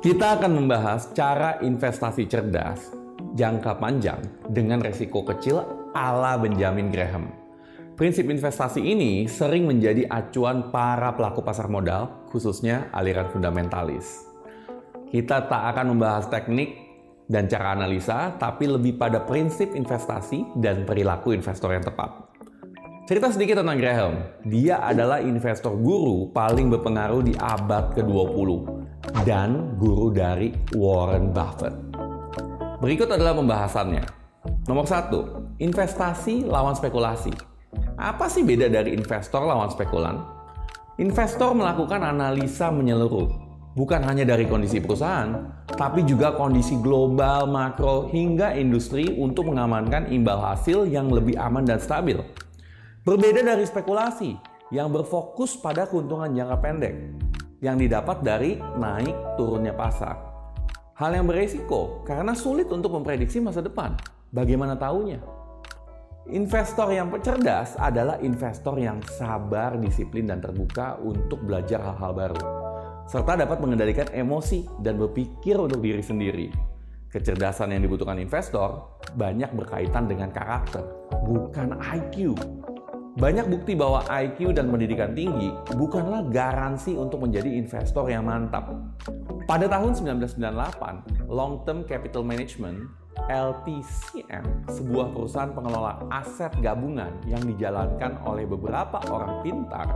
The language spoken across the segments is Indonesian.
Kita akan membahas cara investasi cerdas, jangka panjang, dengan resiko kecil ala Benjamin Graham. Prinsip investasi ini sering menjadi acuan para pelaku pasar modal, khususnya aliran fundamentalis. Kita tak akan membahas teknik dan cara analisa, tapi lebih pada prinsip investasi dan perilaku investor yang tepat. Cerita sedikit tentang Graham. Dia adalah investor guru paling berpengaruh di abad ke-20 dan guru dari Warren Buffett. Berikut adalah pembahasannya. Nomor 1, investasi lawan spekulasi. Apa sih beda dari investor lawan spekulan? Investor melakukan analisa menyeluruh, bukan hanya dari kondisi perusahaan, tapi juga kondisi global, makro, hingga industri untuk mengamankan imbal hasil yang lebih aman dan stabil. Berbeda dari spekulasi yang berfokus pada keuntungan jangka pendek yang didapat dari naik turunnya pasar. Hal yang beresiko karena sulit untuk memprediksi masa depan. Bagaimana tahunya? Investor yang cerdas adalah investor yang sabar, disiplin, dan terbuka untuk belajar hal-hal baru, serta dapat mengendalikan emosi dan berpikir untuk diri sendiri. Kecerdasan yang dibutuhkan investor banyak berkaitan dengan karakter, bukan IQ. Banyak bukti bahwa IQ dan pendidikan tinggi bukanlah garansi untuk menjadi investor yang mantap. Pada tahun 1998, Long Term Capital Management, LTCM, sebuah perusahaan pengelola aset gabungan yang dijalankan oleh beberapa orang pintar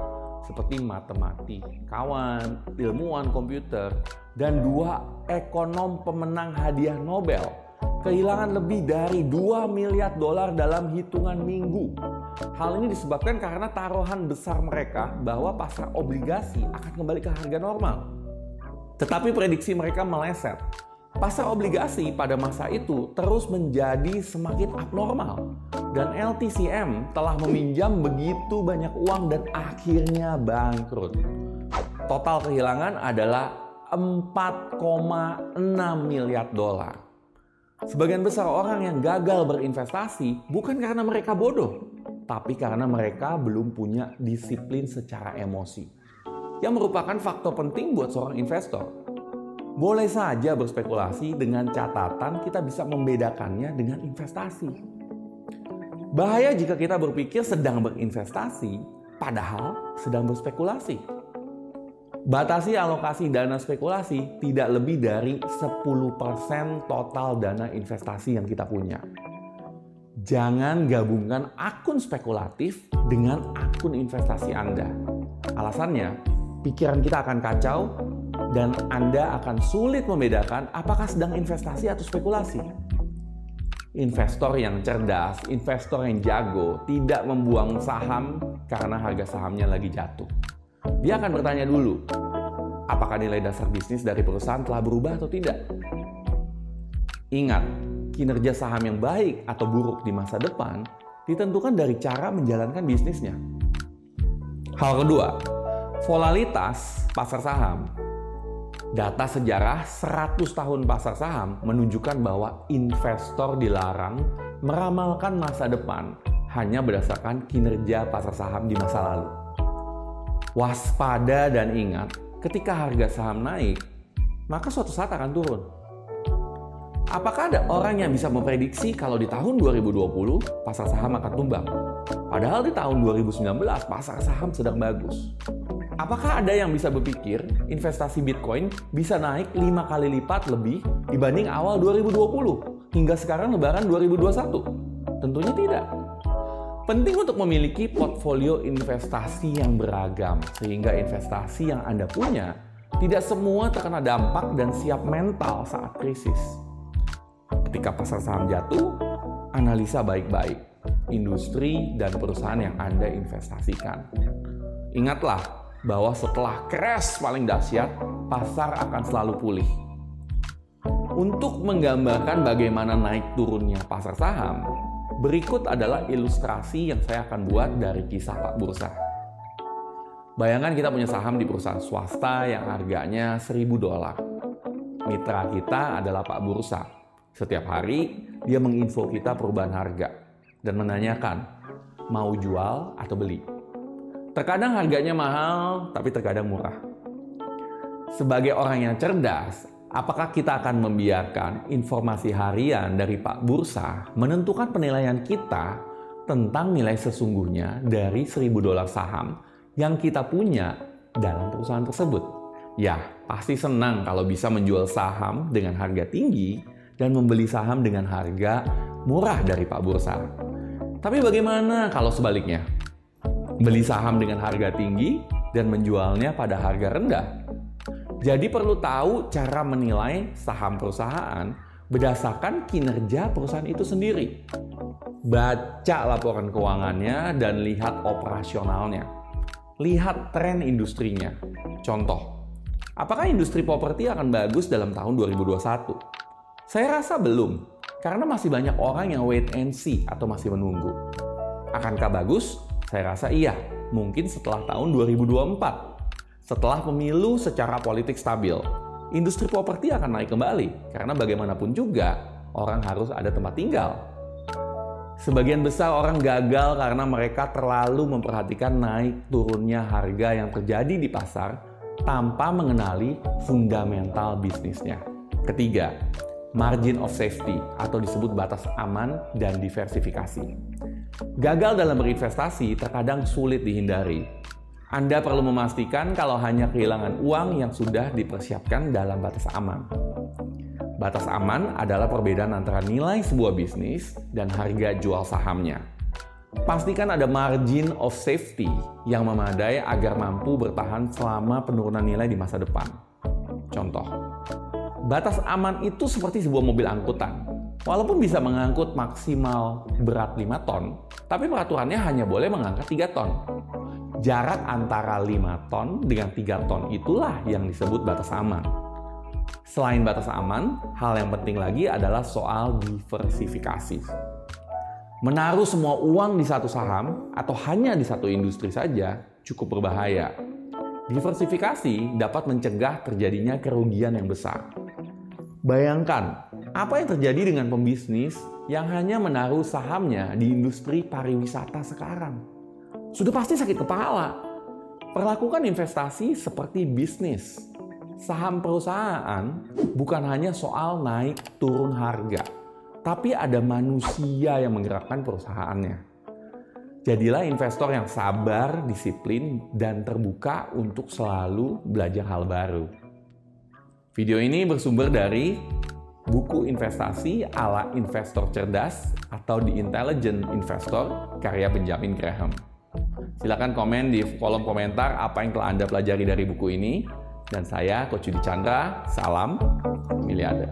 seperti matematikawan, ilmuwan komputer, dan 2 ekonom pemenang hadiah Nobel, kehilangan lebih dari $2 miliar dalam hitungan minggu. Hal ini disebabkan karena taruhan besar mereka bahwa pasar obligasi akan kembali ke harga normal. Tetapi prediksi mereka meleset. Pasar obligasi pada masa itu terus menjadi semakin abnormal. Dan LTCM telah meminjam begitu banyak uang dan akhirnya bangkrut. Total kehilangan adalah $4,6 miliar. Sebagian besar orang yang gagal berinvestasi bukan karena mereka bodoh, tapi karena mereka belum punya disiplin secara emosi, yang merupakan faktor penting buat seorang investor. Boleh saja berspekulasi, dengan catatan kita bisa membedakannya dengan investasi. Bahaya jika kita berpikir sedang berinvestasi, padahal sedang berspekulasi. Batasi alokasi dana spekulasi tidak lebih dari 10% total dana investasi yang kita punya. Jangan gabungkan akun spekulatif dengan akun investasi Anda. Alasannya, pikiran kita akan kacau dan Anda akan sulit membedakan apakah sedang investasi atau spekulasi. Investor yang cerdas, investor yang jago, tidak membuang saham karena harga sahamnya lagi jatuh. Dia akan bertanya dulu, apakah nilai dasar bisnis dari perusahaan telah berubah atau tidak? Ingat, kinerja saham yang baik atau buruk di masa depan ditentukan dari cara menjalankan bisnisnya. Hal kedua, volatilitas pasar saham. Data sejarah 100 tahun pasar saham menunjukkan bahwa investor dilarang meramalkan masa depan hanya berdasarkan kinerja pasar saham di masa lalu. Waspada dan ingat, ketika harga saham naik, maka suatu saat akan turun. Apakah ada orang yang bisa memprediksi kalau di tahun 2020 pasar saham akan tumbang? Padahal di tahun 2019 pasar saham sedang bagus. Apakah ada yang bisa berpikir investasi Bitcoin bisa naik 5 kali lipat lebih dibanding awal 2020 hingga sekarang lebaran 2021? Tentunya tidak. Penting untuk memiliki portfolio investasi yang beragam, sehingga investasi yang Anda punya tidak semua terkena dampak dan siap mental saat krisis. Ketika pasar saham jatuh, analisa baik-baik industri dan perusahaan yang Anda investasikan. Ingatlah bahwa setelah crash paling dahsyat, pasar akan selalu pulih. Untuk menggambarkan bagaimana naik turunnya pasar saham, berikut adalah ilustrasi yang saya akan buat dari kisah Pak Bursa. Bayangkan kita punya saham di perusahaan swasta yang harganya $1.000. Mitra kita adalah Pak Bursa. Setiap hari, dia menginfo kita perubahan harga dan menanyakan, mau jual atau beli. Terkadang harganya mahal, tapi terkadang murah. Sebagai orang yang cerdas, Apakah kita akan membiarkan informasi harian dari Pak Bursa menentukan penilaian kita tentang nilai sesungguhnya dari $1.000 saham yang kita punya dalam perusahaan tersebut? Ya, pasti senang kalau bisa menjual saham dengan harga tinggi dan membeli saham dengan harga murah dari Pak Bursa. Tapi bagaimana kalau sebaliknya? Beli saham dengan harga tinggi dan menjualnya pada harga rendah? Jadi perlu tahu cara menilai saham perusahaan berdasarkan kinerja perusahaan itu sendiri. Baca laporan keuangannya dan lihat operasionalnya. Lihat tren industrinya. Contoh, apakah industri properti akan bagus dalam tahun 2021? Saya rasa belum, karena masih banyak orang yang wait and see atau masih menunggu. Akankah bagus? Saya rasa iya, mungkin setelah tahun 2024. Setelah pemilu secara politik stabil, industri properti akan naik kembali karena bagaimanapun juga orang harus ada tempat tinggal. Sebagian besar orang gagal karena mereka terlalu memperhatikan naik turunnya harga yang terjadi di pasar tanpa mengenali fundamental bisnisnya. Ketiga, margin of safety atau disebut batas aman dan diversifikasi. Gagal dalam berinvestasi terkadang sulit dihindari. Anda perlu memastikan kalau hanya kehilangan uang yang sudah dipersiapkan dalam batas aman. Batas aman adalah perbedaan antara nilai sebuah bisnis dan harga jual sahamnya. Pastikan ada margin of safety yang memadai agar mampu bertahan selama penurunan nilai di masa depan. Contoh, batas aman itu seperti sebuah mobil angkutan. Walaupun bisa mengangkut maksimal berat 5 ton, tapi peraturannya hanya boleh mengangkat 3 ton. Jarak antara 5 ton dengan 3 ton itulah yang disebut batas aman. Selain batas aman, hal yang penting lagi adalah soal diversifikasi. Menaruh semua uang di satu saham atau hanya di satu industri saja cukup berbahaya. Diversifikasi dapat mencegah terjadinya kerugian yang besar. Bayangkan, apa yang terjadi dengan pembisnis yang hanya menaruh sahamnya di industri pariwisata sekarang? Sudah pasti sakit kepala. Perlakukan investasi seperti bisnis. Saham perusahaan bukan hanya soal naik turun harga, tapi ada manusia yang menggerakkan perusahaannya. Jadilah investor yang sabar, disiplin, dan terbuka untuk selalu belajar hal baru. Video ini bersumber dari buku investasi ala investor cerdas atau The Intelligent Investor karya Benjamin Graham. Silakan komen di kolom komentar apa yang telah Anda pelajari dari buku ini. Dan saya, Coach Yudi Chandra, salam miliarder.